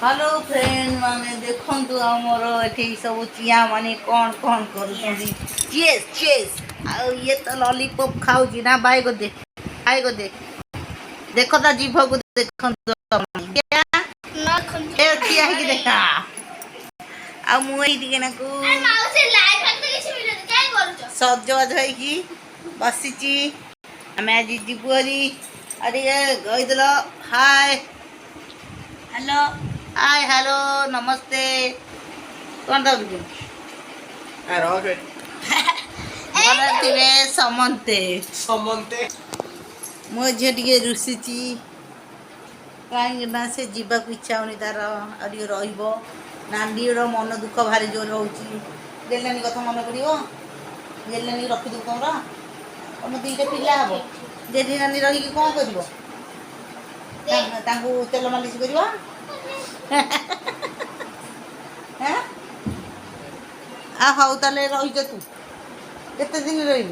hello friend माने देखंतु हमर एठी सब चिया माने कौन करूछंदी चेस चेस आ ये तो लॉलीपॉप खाउजी ना बाय गो दे आय गो दे देखो ता जीभ को देखंतु क्या ना खन ए चिया ही देखा आ मुई दिके ना को अरे माउसी लाइव हट के छी वीडियो काय करूछ सजवाज होई की बसिची हमें आज जीबुरी अरे गई दिलो हाय हेलो हाय हेलो नमस्ते कौन दउड़ी रहे भले थे समन्ते समन्ते मो झे टे रुषिची कहीं से जीवाक इच्छा होनी तार आगे नांडीर मन दुख भारी जोर रोची गेलानी कथा मन पड़ो गेलानी रखिदेव तुम दुईटा पिला हम जेठी नानी रही कौन कर तेल मालिश कर हऊ ताले रही तू केते दिन रही